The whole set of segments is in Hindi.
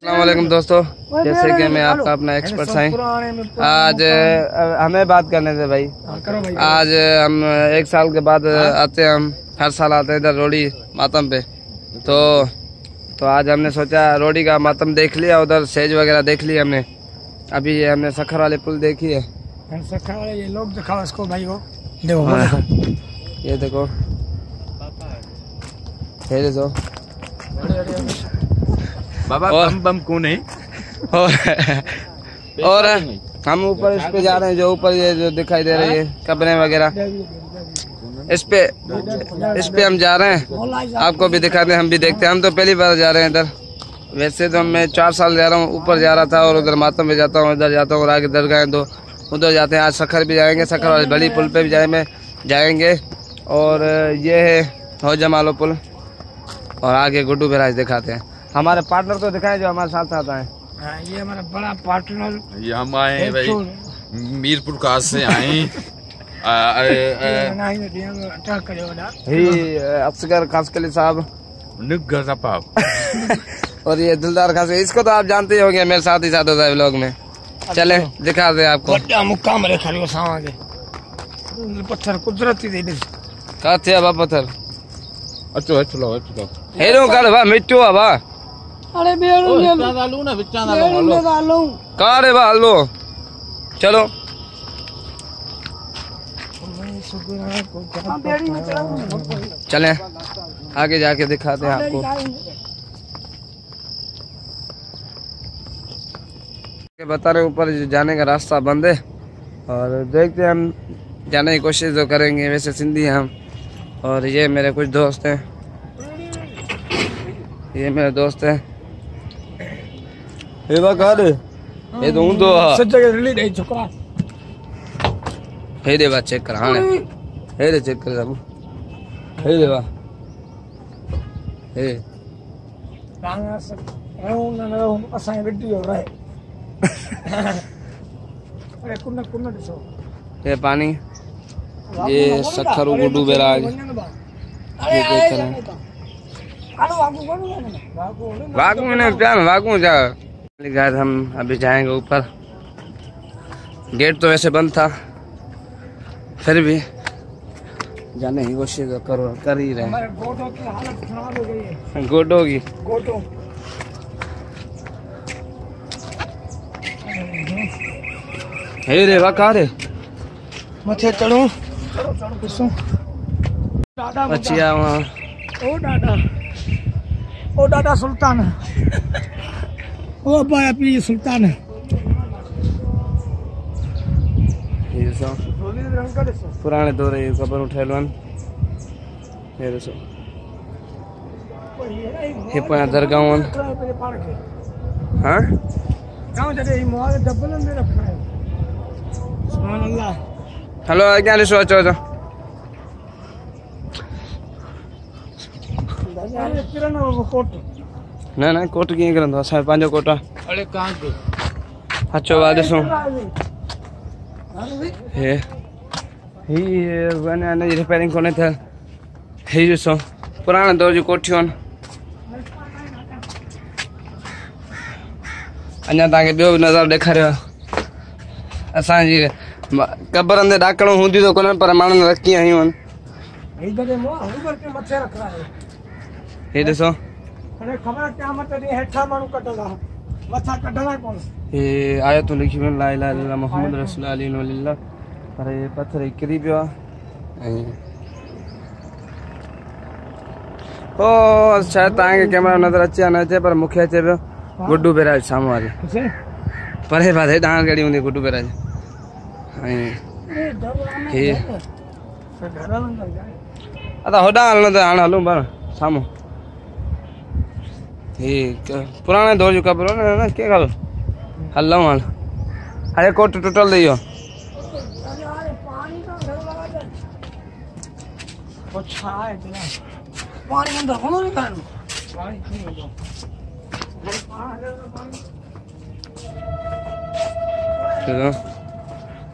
अस्सलामुअलैकुम दोस्तों, जैसे कि मैं आपका अपना एक्सपर्ट साईं। आज हमें बात करने थे भाई। आज हम 1 साल के बाद आते हैं, हम हर साल आते हैं इधर रोडी मातम पे। तो आज हमने सोचा रोडी का मातम देख लिया, उधर सेज वगैरह देख लिया हमने। अभी ये हमने सखर वाले पुल देखी है। सखर वाले ये लोग दिखाओ इसको भाई को, देखो ये देखो, ये देखो बाबा बम बम को नहीं। और हम ऊपर इस पे जा रहे हैं, जो ऊपर ये जो दिखाई दे रही है कब्रें वगैरह, इस पे हम जा रहे हैं। आपको भी दिखाते हैं, हम भी देखते हैं। हम तो पहली बार जा रहे हैं इधर। वैसे तो मैं 4 साल जा रहा हूँ, ऊपर जा रहा था और उधर मातम में जाता हूँ, इधर जाता हूँ और आगे दरगाह है तो उधर जाते हैं। आज सखर भी जाएंगे, सखर वाले बड़ी पुल पे भी जाएंगे। और ये है हौजमालो पुल और आगे गुड्डू बहराज दिखाते हैं। हमारे पार्टनर को दिखाएं जो हमारे साथ आता है। ये हमारा बड़ा पार्टनर, ये हम आए भाई मीरपुर काज से आए। असगर खासकली साहब और ये दिलदार खास, इसको तो आप जानते ही होंगे, मेरे साथ ही साथ होता है व्लॉग में। चले दिखा दे आपको। पत्थर कुदरती दे का थे अब पत्थर अच्छो अच्छो लो अच्छो लो हेरो कर बा मिट्टू बा। अरे बेड़ू ने डालू ना बिच्चा डालो का रे बा लो चलो। चले आगे जाके दिखाते हैं आपको। बता रहे ऊपर जाने का रास्ता बंद है और देखते हैं, हम जाने की कोशिश तो करेंगे। वैसे सिंधी हैं हम। और ये मेरे कुछ दोस्त हैं, ये मेरे दोस्त हैं। ये ये तो हूं तो हे दे बा चेक कर, हां हे दे चेक कर बाबू, हे दे बा हे असां वीडियो रहे। अरे कुन्ना कुन्ना दिसो ये पानी, ये सखर गुड्डू बहराज ये देख रहे हैं। वागू जा हम अभी जाएंगे ऊपर। गेट तो वैसे बंद था, फिर भी जाने की कोशिश कर ही रहे हैं। गोटो की हालत खराब हो गई है। गोटो की गोटो हे रे वाह रे मथे चढ़ू अच्छा वहाँ ओ डाडा सुल्तान ओ बाया पी सुल्तान ये सब पुराने दौर ये कबर उठेलवन। ये देखो ये पुराना दरगाह। हाँ गांव जरे मोबाइल डबल में रखा है। सुभान अल्लाह। हेलो क्या लिसो अच्छा अच्छा ना ना कोट कीअं करंदो असां पंहिंजो कोट आहे। अरे कहां के अचो वाह ॾिसो हे ही इन जी रिपेयरिंग कोन्हे थियल। ही ॾिसो पुराणे दौर जी कोठियूं आहिनि। अञा तव्हांखे ॿियो बि नज़ारो ॾेखारियो। असांजी कबरनि ते ॾाकणूं हूंदी त कोन्हनि, पर माण्हुनि रखी आयूं आहिनि। हे ॾिसो ये आयतूं लिखी वियूं ला इलाहा इल्लल्लाह मुहम्मद रसूलुल्लाह अली वलिल्लाह। पर ये पत्थर किरी पियो आहे। ओ शायद तव्हांखे कैमरा नज़र अचे या न अचे, पर मूंखे अचे पियो गुड्डू बहराज साम्हूं वारी। परे बात हेॾां कहिड़ी हूंदी गुड्डू बहराज। ऐं अदा होॾां हलणो त हाणे हलूं पाण साम्हूं। हे पुराने दौर जो कबर न के ॻाल्हि हलूं हाणे। अरे कोट टुटल अथई इहो।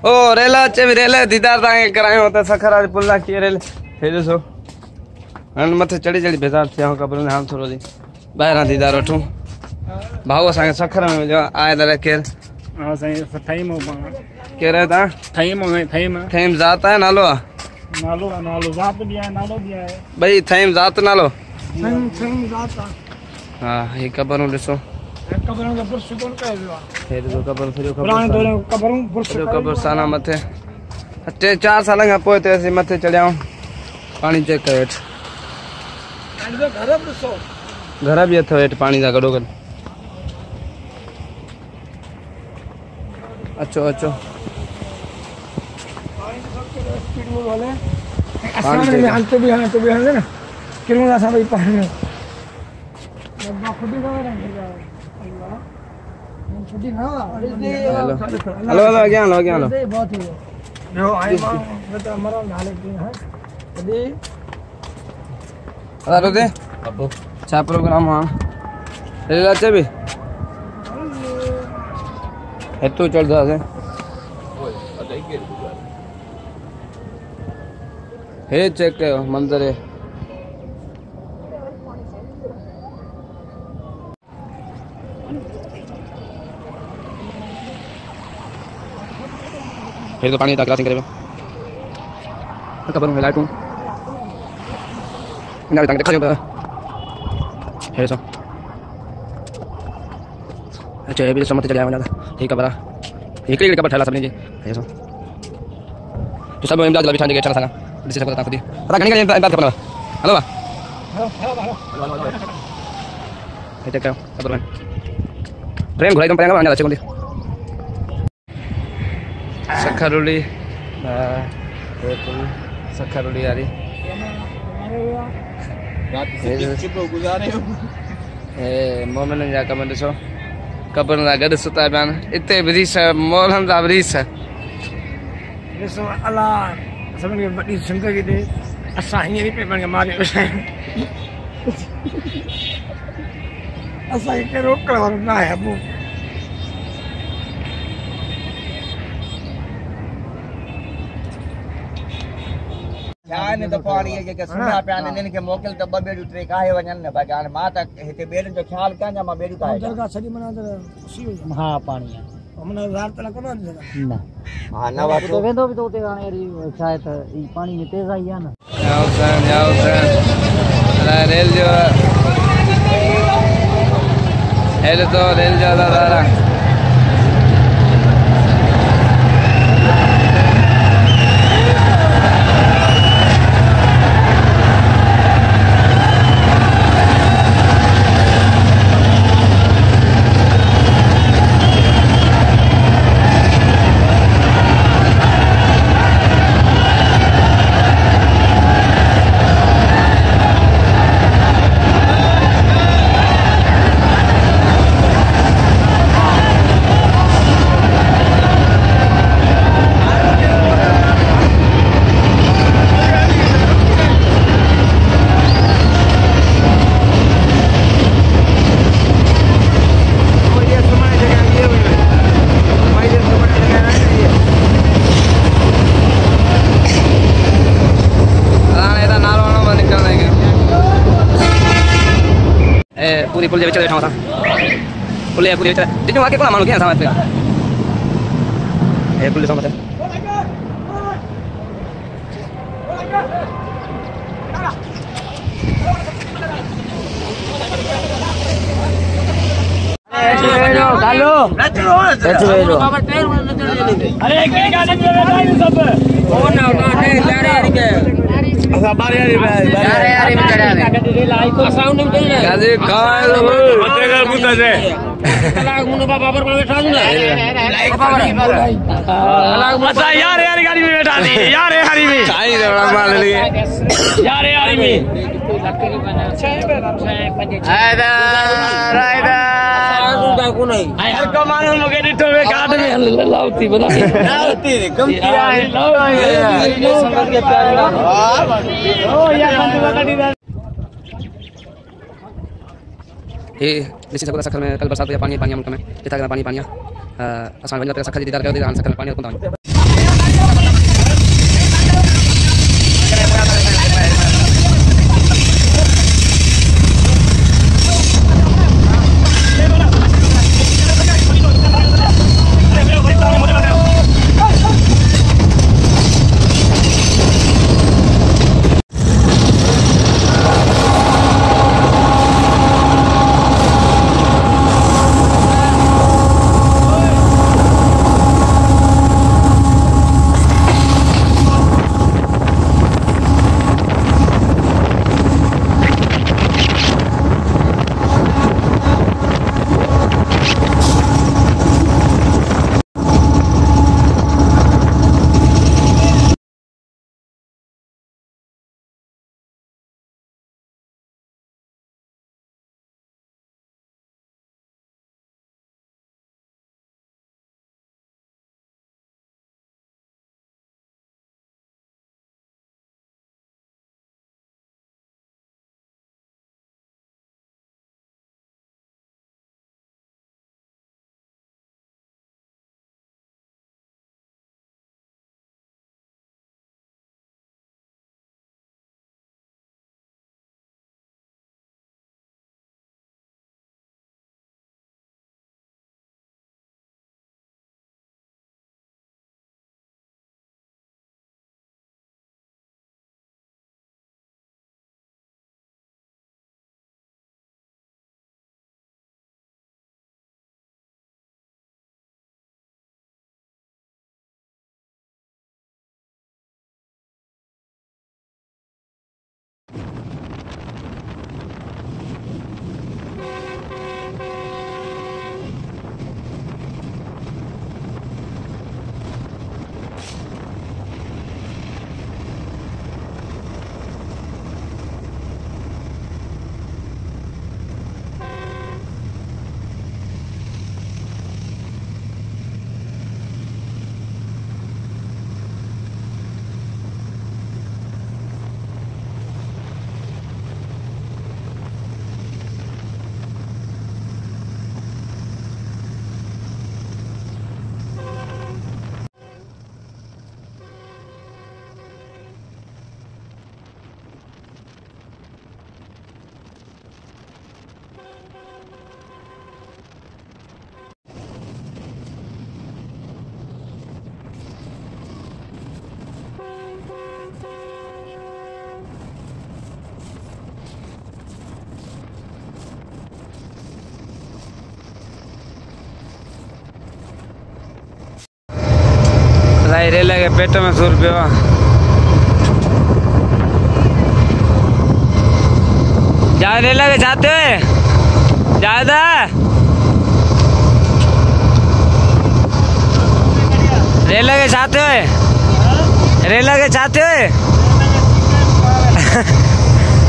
ओ रेला अचे रेल दीदार तव्हांखे करायूं त सखर वारी पुल कीअं रेल। हे ॾिसो हाणे मथे चढ़ी चढ़ी बेज़ार थिया आहियूं कबर में। हाणे थोरो ॿाहिरां दीदार वठूं। भाऊ असांखे सखर में जो आए दर केर हां साईं ठहीम केर है ता थईम ज़ात है नालो नालो ज़ात भी है नालो भी है भाई थईम ज़ात नालो थईम ज़ात हां ये कबरों ॾिसो कबरों का पुरुष कोन कयो हे जो कबर फिरो पुराने दौर कबरों पुरुष कब्रस्तान मथे 4 साल खां पोइ ते असीं मथे चढ़ियाऊं पानी चेक कयो हेठि घर भी अथव हेठि पानी जा गॾो गॾु अचो अचो पानी में अंत भी है ना किलो सा भाई पानी में हेलो हेलो अॻियां हलो बहुत ही नो आई मां तो मरो नाले की है अभी अरे दे अबो छा प्रोग्राम हां रेल अचे बि हेठो चढ़ंदासीं हे चेक कयो मंदिर है तो पानी तक क्रॉसिंग करेगा कबर में लाइटूं इना तक देखा जाए है सो अच्छा ये भी समझ चला आया ठीक है बड़ा एक ही कबर ठहला सबने जी है सो तो सब इमदाद लबी ठाने के चला संगा दिस से पता दी पता गनी गनी बात करना हेलो बा ये क्या कबर में ट्रेन घुराई तुम पाएंगे आने अच्छे कोंदी सखरुली सखरुली यारी मोमिन जा कम ॾिसो कबर सां गॾु सुता पिया आहिनि इते बि रीस मोहन जा बि रीस ॾिसो अलाह सभिनी खे वॾी ज़िंदगी ॾे असां हीअं ई पेपनि खे मारे असांखे केरु रोकण वारो न आहे अबू ध्यान तो पाणी जेके सुना पिया आहिनि इन्हनि खे मोकिल त ॿ ॿेड़ियूं टे काहे वञनि न बाक़ी हाणे मां त हिते ॿेड़ियुनि जो ख़्यालु कयां या मां ॿेड़ियूं काहे दरगाह सॼी मना खुशी हुई हा पाणी आहे हमने यार त न कोन न हा न वातो वेंदो बि त उते हाणे छा आहे त ई पाणी में तेज़ आई आहे न रेल जो हेल तो रेल जो दादा पूरी पुल जे बैठा था पुल पूरी जितने आके कोना मानो क्या सामने ए पुल सामने डालो अरे एक गाड़ी में बैठा है सब ओ ना जा रहे के असा बारे यारी में चढ़ा है साउंड में चढ़ा है गाजी खाए मते का बुता से लाग मुनो बाबा पर बैठा दूं ना अच्छा यार गाड़ी में बैठा दी यार गाड़ी में चाय बड़ा मार लिए यार गाड़ी में यार कमानो मगे डिटो में काट में लाउती बनाई लाउती कमती है समझ के प्यार ओ यार गाड़ी ये लिसी सको सखर में कल बरसात या पानी मुल्क में जितना पानी असां वञा पे सखर जी दीदार कयो सखर पानी कोन था पेट में सूर पियो जा रे लगे जाते हुए ज्यादा रे लगे जाते हुए रे लगे जाते हुए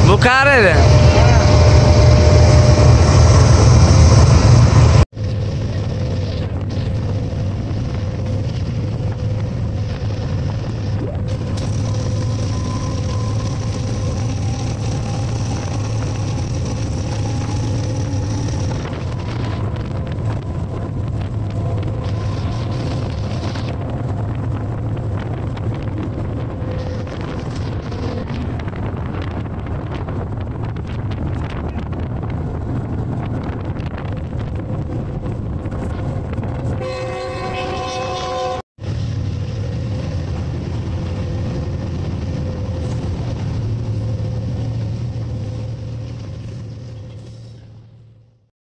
बुखार है